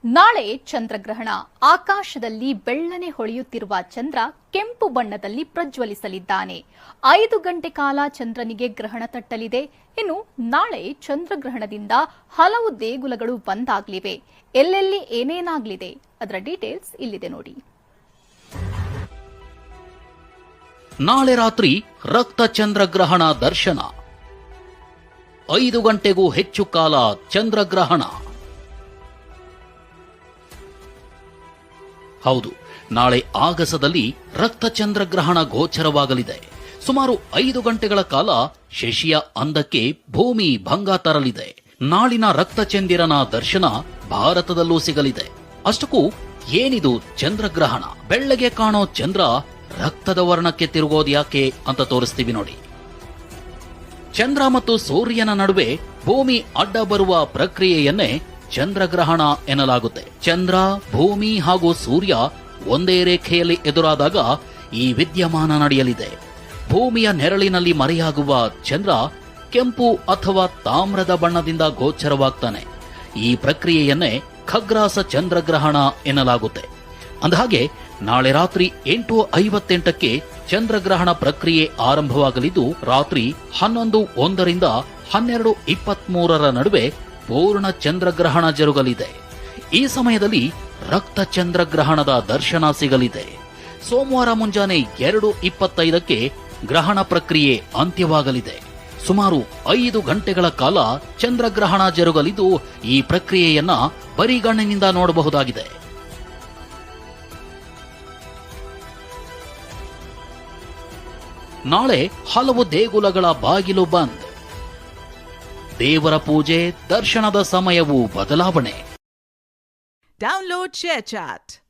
ನಾಳೆ ಚಂದ್ರಗ್ರಹಣ. ಆಕಾಶದಲ್ಲಿ ಬೆಳ್ಳನೆ ಹೊಳೆಯುತ್ತಿರುವ ಚಂದ್ರ ಕೆಂಪು ಬಣ್ಣದಲ್ಲಿ ಪ್ರಜ್ವಲಿಸಲಿದ್ದಾನೆ. 5 ಗಂಟೆ ಕಾಲ ಚಂದ್ರನಿಗೆ ಗ್ರಹಣ ತಟ್ಟಲಿದೆ. ಇನ್ನು ನಾಳೆ ಚಂದ್ರಗ್ರಹಣದಿಂದ ಹಲವು ದೇಗುಲಗಳು ಬಂದ್ ಆಗಲಿವೆ. ಎಲ್ಲೆಲ್ಲಿ ಏನೇನಾಗಲಿದೆ ಅದರ ಡೀಟೇಲ್ಸ್ ಇಲ್ಲಿದೆ ನೋಡಿ. ನಾಳೆ ರಾತ್ರಿ ರಕ್ತ ಚಂದ್ರಗ್ರಹಣ ದರ್ಶನ. 5 ಗಂಟೆಗೂ ಹೆಚ್ಚು ಕಾಲ ಚಂದ್ರಗ್ರಹಣ. ಹೌದು, ನಾಳೆ ಆಗಸದಲ್ಲಿ ರಕ್ತ ಚಂದ್ರಗ್ರಹಣ ಗೋಚರವಾಗಲಿದೆ. ಸುಮಾರು 5 ಗಂಟೆಗಳ ಕಾಲ ಶಶಿಯ ಅಂದಕ್ಕೆ ಭೂಮಿ ಭಂಗ ತರಲಿದೆ. ನಾಳಿನ ರಕ್ತಚಂದಿರನ ದರ್ಶನ ಭಾರತದಲ್ಲೂ ಸಿಗಲಿದೆ. ಅಷ್ಟಕ್ಕೂ ಏನಿದು ಚಂದ್ರಗ್ರಹಣ? ಬೆಳ್ಳಗೆ ಕಾಣೋ ಚಂದ್ರ ರಕ್ತದ ವರ್ಣಕ್ಕೆ ತಿರುಗೋದ್ಯಾಕೆ ಅಂತ ತೋರಿಸ್ತೀವಿ ನೋಡಿ. ಚಂದ್ರ ಮತ್ತು ಸೂರ್ಯನ ನಡುವೆ ಭೂಮಿ ಅಡ್ಡ ಬರುವ ಪ್ರಕ್ರಿಯೆಯನ್ನೇ ಚಂದ್ರಗ್ರಹಣ ಎನ್ನಲಾಗುತ್ತೆ. ಚಂದ್ರ, ಭೂಮಿ ಹಾಗೂ ಸೂರ್ಯ ಒಂದೇ ರೇಖೆಯಲ್ಲಿ ಎದುರಾದಾಗ ಈ ವಿದ್ಯಮಾನ ನಡೆಯಲಿದೆ. ಭೂಮಿಯ ನೆರಳಿನಲ್ಲಿ ಮರೆಯಾಗುವ ಚಂದ್ರ ಕೆಂಪು ಅಥವಾ ತಾಮ್ರದ ಬಣ್ಣದಿಂದ ಗೋಚರವಾಗ್ತಾನೆ. ಈ ಪ್ರಕ್ರಿಯೆಯನ್ನೇ ಖಗ್ರಾಸ ಚಂದ್ರಗ್ರಹಣ ಎನ್ನಲಾಗುತ್ತೆ. ಅಂದಹಾಗೆ ನಾಳೆ ರಾತ್ರಿ 8:58ಕ್ಕೆ ಚಂದ್ರಗ್ರಹಣ ಪ್ರಕ್ರಿಯೆ ಆರಂಭವಾಗಲಿದ್ದು, ರಾತ್ರಿ 11:01ರಿಂದ 12:23ರ ನಡುವೆ ಪೂರ್ಣ ಚಂದ್ರಗ್ರಹಣ ಜರುಗಲಿದೆ. ಈ ಸಮಯದಲ್ಲಿ ರಕ್ತ ಚಂದ್ರಗ್ರಹಣದ ದರ್ಶನ ಸಿಗಲಿದೆ. ಸೋಮವಾರ ಮುಂಜಾನೆ 2:25ಕ್ಕೆ ಗ್ರಹಣ ಪ್ರಕ್ರಿಯೆ ಅಂತ್ಯವಾಗಲಿದೆ. ಸುಮಾರು 5 ಗಂಟೆಗಳ ಕಾಲ ಚಂದ್ರಗ್ರಹಣ ಜರುಗಲಿದ್ದು, ಈ ಪ್ರಕ್ರಿಯೆಯನ್ನ ಬರಿಗಣ್ಣಿನಿಂದ ನೋಡಬಹುದಾಗಿದೆ. ನಾಳೆ ಹಲವು ದೇಗುಲಗಳ ಬಾಗಿಲು ಬಂದ್. ದೇವರ ಪೂಜೆ, ದರ್ಶನದ ಸಮಯವೂ ಬದಲಾವಣೆ. Download ShareChat.